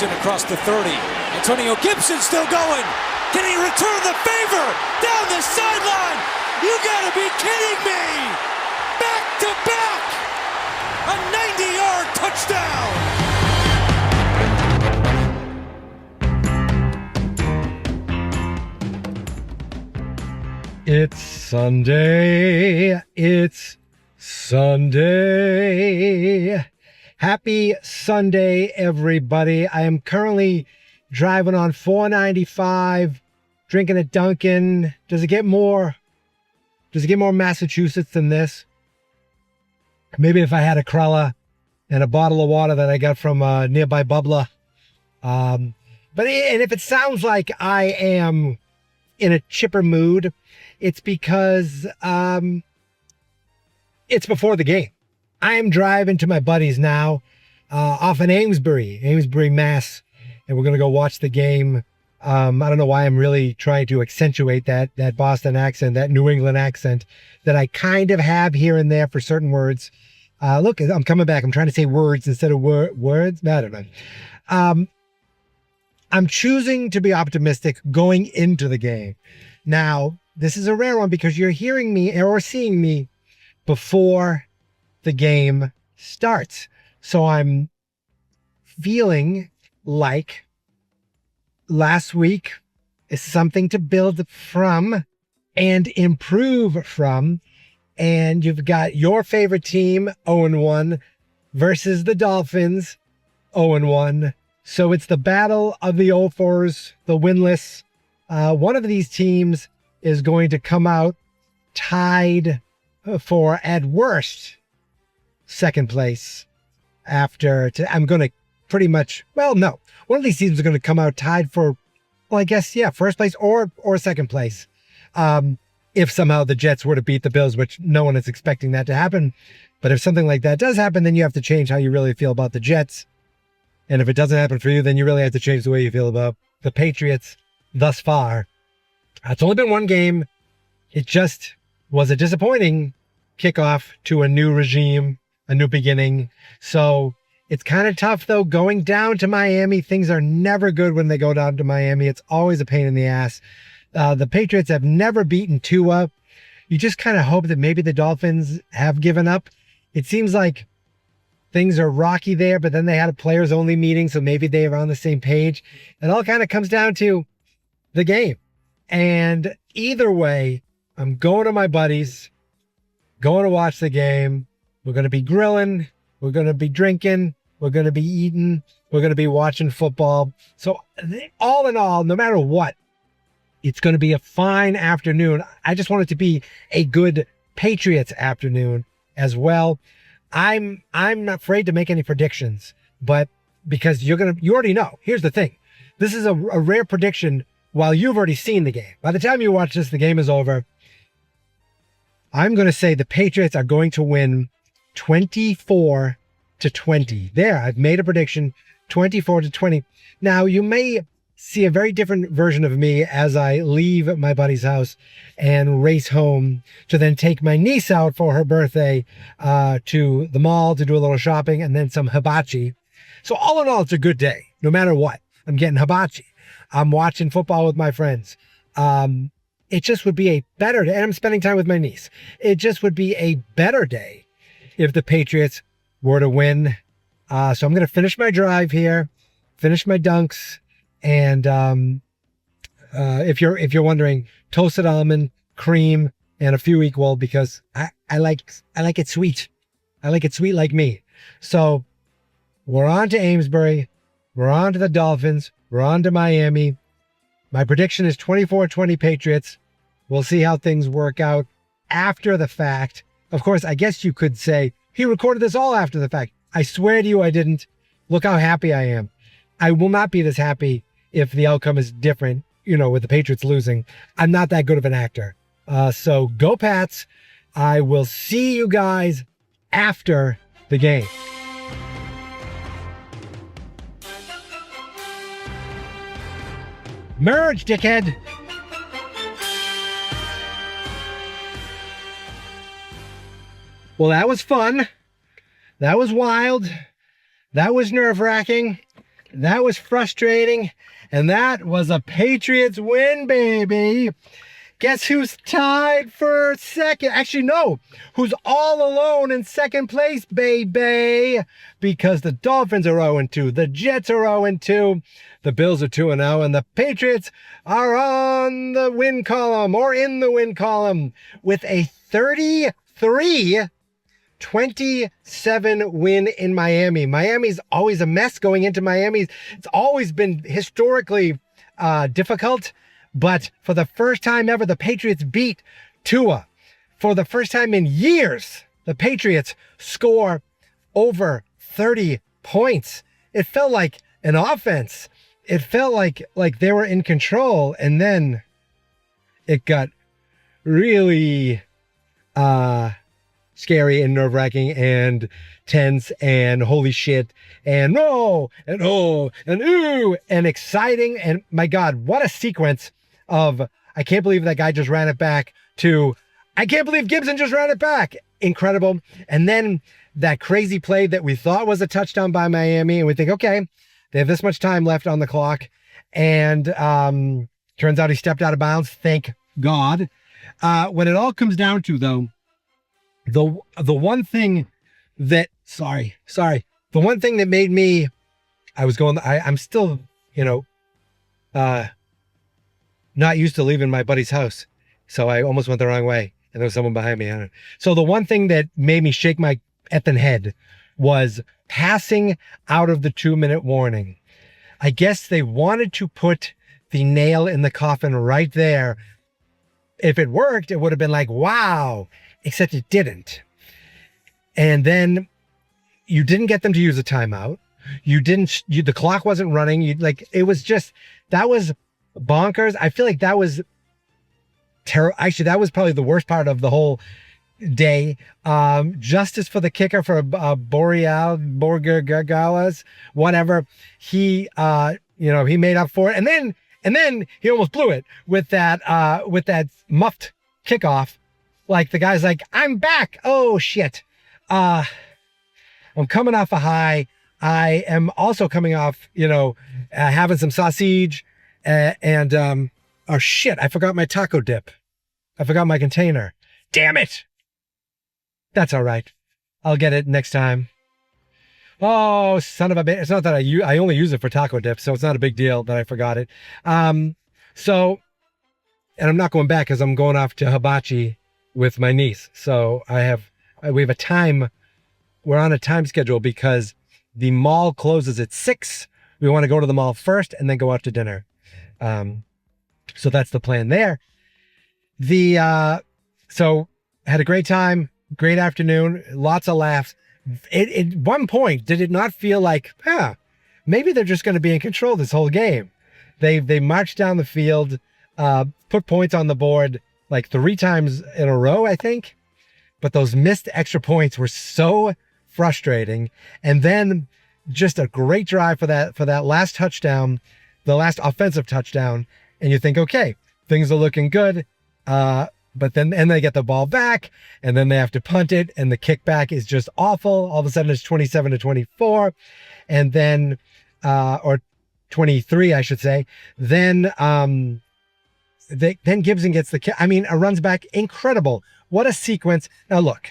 Gibson across the 30. Antonio Gibson still going. Can he return the favor? Down the sideline. You gotta be kidding me. Back to back. A 90-yard touchdown. It's Sunday. It's Sunday. Happy Sunday, everybody. I am currently driving on 495, drinking a Dunkin'. Does it get more Massachusetts than this? Maybe if I had a Krella and a bottle of water that I got from nearby Bubbler. And if it sounds like I am in a chipper mood, it's because it's before the game. I am driving to my buddies now off in Amesbury, Mass, and we're going to go watch the game. I don't know why I'm really trying to accentuate that Boston accent, that New England accent that I kind of have here and there for certain words. Look, I'm coming back. I'm trying to say words instead of words. I don't know. I'm choosing to be optimistic going into the game. Now, this is a rare one because you're hearing me or seeing me before the game starts. So I'm feeling like last week is something to build from and improve from. And you've got your favorite team, 0-1, versus the Dolphins, 0-1. So it's the battle of the 0-4s, the winless. One of these teams is going to come out tied for, at worst, second place I'm going to pretty much, well, no. One of these teams is going to come out tied for, well, I guess, yeah, first place or second place. If somehow the Jets were to beat the Bills, which no one is expecting that to happen. But if something like that does happen, then you have to change how you really feel about the Jets. And if it doesn't happen for you, then you really have to change the way you feel about the Patriots thus far. It's only been one game. It just was a disappointing kickoff to a new regime, a new beginning. So it's kind of tough, though, going down to Miami. Things are never good when they go down to Miami. It's always a pain in the ass. The Patriots have never beaten Tua. You just kind of hope that maybe the Dolphins have given up. It seems like things are rocky there, but then they had a players-only meeting, so maybe they are on the same page. It all kind of comes down to the game. And either way, I'm going to my buddies, going to watch the game. We're going to be grilling. We're going to be drinking. We're going to be eating. We're going to be watching football. So all in all, no matter what, it's going to be a fine afternoon. I just want it to be a good Patriots afternoon as well. I'm not afraid to make any predictions, but because you already know. Here's the thing. This is a rare prediction while you've already seen the game. By the time you watch this, the game is over. I'm going to say the Patriots are going to win 24-20. There, I've made a prediction, 24-20. Now, you may see a very different version of me as I leave my buddy's house and race home to then take my niece out for her birthday to the mall to do a little shopping and then some hibachi. So all in all, it's a good day, no matter what. I'm getting hibachi. I'm watching football with my friends. It just would be a better day. And I'm spending time with my niece. It just would be a better day if the Patriots were to win. So I'm going to finish my drive here, finish my dunks. And if you're wondering, toasted almond, cream, and a few equal because I like it sweet. I like it sweet like me. So we're on to Amesbury. We're on to the Dolphins. We're on to Miami. My prediction is 24-20 Patriots. We'll see how things work out after the fact. Of course, I guess you could say he recorded this all after the fact. I swear to you I didn't. Look how happy I am. I will not be this happy if the outcome is different, with the Patriots losing. I'm not that good of an actor. So go Pats. I will see you guys after the game. Merge, dickhead. Well, that was fun. That was wild. That was nerve-wracking. That was frustrating. And that was a Patriots win, baby. Guess who's tied for second? Actually, no. Who's all alone in second place, baby? Because the Dolphins are 0-2. The Jets are 0-2. The Bills are 2-0. And the Patriots are on the win column, or in the win column, with a 33-27 win in Miami. Miami's always a mess going into Miami. It's always been historically difficult. But for the first time ever, the Patriots beat Tua. For the first time in years, the Patriots score over 30 points. It felt like an offense. It felt like they were in control. And then it got really scary and nerve-wracking and tense and holy shit and no and oh and ooh and exciting. And my God, what a sequence of I can't believe that guy just ran it back to I can't believe Gibson just ran it back. Incredible. And then that crazy play that we thought was a touchdown by Miami, and we think, okay, they have this much time left on the clock. And turns out he stepped out of bounds. Thank God. When it all comes down to, though, the one thing that the one thing that made me I'm still, not used to leaving my buddy's house. So I almost went the wrong way and there was someone behind me. So the one thing that made me shake my effing head was passing out of the 2-minute warning. I guess they wanted to put the nail in the coffin right there. If it worked, it would have been like, wow, except it didn't. And then you didn't get them to use a timeout. The clock wasn't running. That was bonkers. I feel like that was terrible. Actually, that was probably the worst part of the whole day. Justice for the kicker for Borgagalas, whatever. He made up for it. And then he almost blew it with that muffed kickoff. Like the guy's like, I'm back. Oh shit. I'm coming off a high. I am also coming off, having some sausage. Oh shit, I forgot my taco dip. I forgot my container. Damn it. That's all right. I'll get it next time. Oh, son of a bitch. It's not that I only use it for taco dip, so it's not a big deal that I forgot it. And I'm not going back because I'm going off to Hibachi with my niece. So we're on a time schedule because the mall closes at 6. We want to go to the mall first and then go out to dinner. So that's the plan there. So had a great time, great afternoon, lots of laughs. At one point, did it not feel like, maybe they're just going to be in control this whole game? They marched down the field, put points on the board like 3 times in a row, I think. But those missed extra points were so frustrating. And then just a great drive for that last touchdown, the last offensive touchdown. And you think, okay, things are looking good. But then they get the ball back and then they have to punt it. And the kickback is just awful. All of a sudden it's 27-24. And then, or 23, I should say. Then Gibson gets the kick. I mean, a runs back. Incredible. What a sequence. Now look,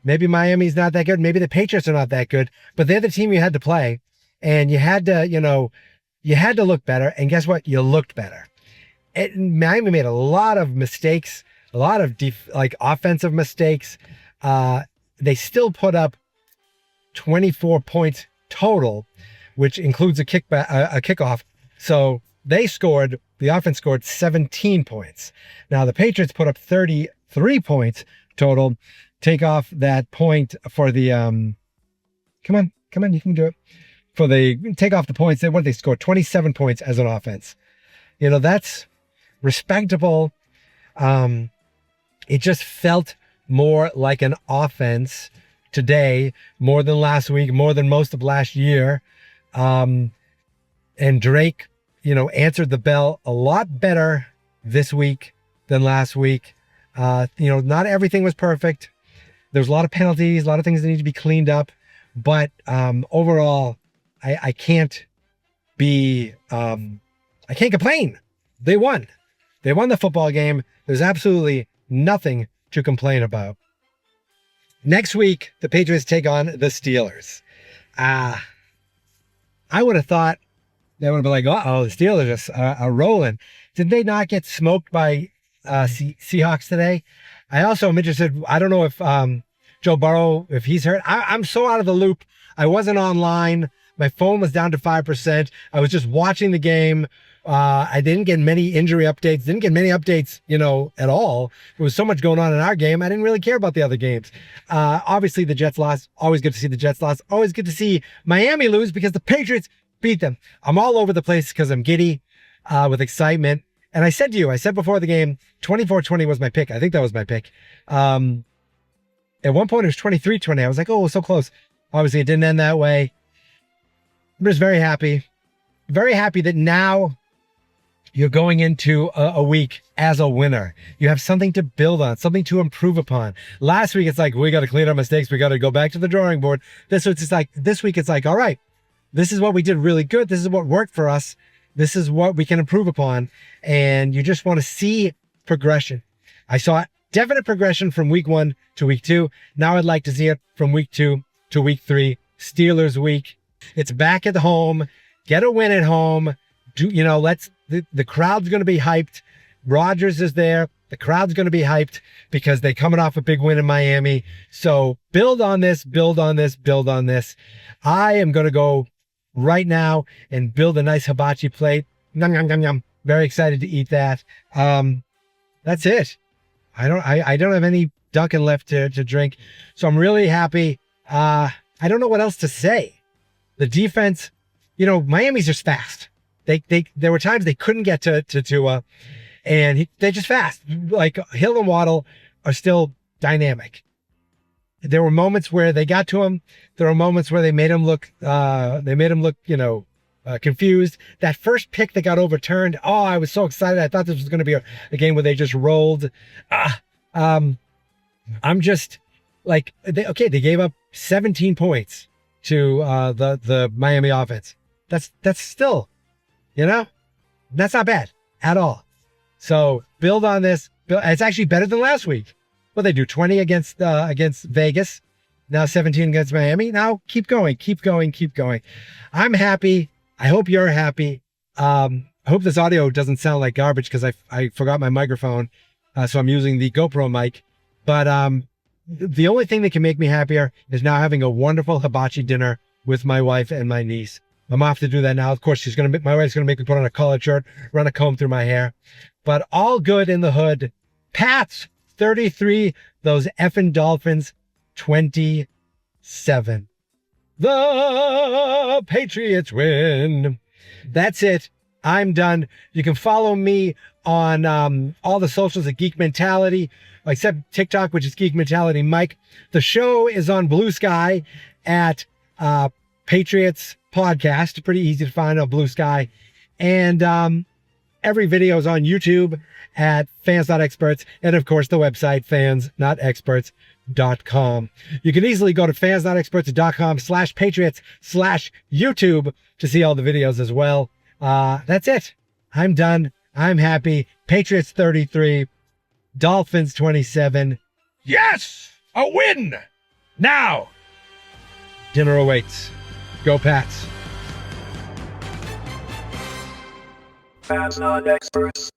maybe Miami's not that good. Maybe the Patriots are not that good, but they're the team you had to play and you had to, you had to look better. And guess what? You looked better. Miami made a lot of mistakes, a lot of offensive mistakes. They still put up 24 points total, which includes a kickoff. So the offense scored 17 points. Now the Patriots put up 33 points total. Take off that point for the, come on, you can do it. Take off the points. What did they score? 27 points as an offense. That's respectable. It just felt more like an offense today, more than last week, more than most of last year. And Drake, answered the bell a lot better this week than last week. Not everything was perfect. There's a lot of penalties, a lot of things that need to be cleaned up. But overall, I can't be, I can't complain. They won. They won the football game. There's absolutely nothing to complain about. Next week, the Patriots take on the Steelers. I would have thought they would have been like, uh-oh, the Steelers are rolling. Did they not get smoked by Seahawks today? I also am interested. I don't know if Joe Burrow, if he's hurt. I'm so out of the loop. I wasn't online. My phone was down to 5%. I was just watching the game. I didn't get many injury updates. Didn't get many updates, at all. There was so much going on in our game. I didn't really care about the other games. Obviously, the Jets lost. Always good to see the Jets lost. Always good to see Miami lose because the Patriots beat them. I'm all over the place because I'm giddy with excitement. And I said before the game, 24-20 was my pick. I think that was my pick. At one point, it was 23-20. I was like, oh, so close. Obviously, it didn't end that way. I'm just very happy. Very happy that now you're going into a week as a winner. You have something to build on, something to improve upon. Last week, it's like, we got to clean our mistakes. We got to go back to the drawing board. This week, it's like, all right, this is what we did really good. This is what worked for us. This is what we can improve upon. And you just want to see progression. I saw definite progression from week 1 to week 2. Now I'd like to see it from week 2 to week 3. Steelers week. It's back at home. Get a win at home. The crowd's going to be hyped. Rodgers is there. The crowd's going to be hyped because they're coming off a big win in Miami. So build on this, build on this, build on this. I am going to go right now and build a nice hibachi plate. Yum, yum, yum, yum. Very excited to eat that. That's it. I don't have any Dunkin' left to drink. So I'm really happy. I don't know what else to say. The defense, Miami's just fast. There were times they couldn't get to Tua, and they're just fast. Like Hill and Waddle are still dynamic. There were moments where they got to him. There were moments where they made him look. Confused. That first pick that got overturned. Oh, I was so excited. I thought this was going to be a game where they just rolled. I'm just like, they gave up 17 points to the Miami offense. That's still, that's not bad at all. So build on this. It's actually better than last week. Well, they do 20 against Vegas. Now 17 against Miami. Now keep going. I'm happy. I hope you're happy. I hope this audio doesn't sound like garbage because I forgot my microphone. So I'm using the GoPro mic. But the only thing that can make me happier is now having a wonderful hibachi dinner with my wife and my niece. I'm off to do that now. Of course, my wife's going to make me put on a collared shirt, run a comb through my hair. But all good in the hood. Pats 33, those effing Dolphins 27. The Patriots win. That's it. I'm done. You can follow me on all the socials at Geek Mentality, except TikTok, which is Geek Mentality Mike. The show is on Blue Sky at Patriots Podcast. Pretty easy to find on Blue Sky. And every video is on YouTube at Fans Not Experts. And of course, the website, fansnotexperts.com. You can easily go to fansnotexperts.com/Patriots/YouTube to see all the videos as well. That's it. I'm done. I'm happy. Patriots 33, Dolphins 27. Yes! A win! Now, dinner awaits. Go Pats. Fans Not Experts.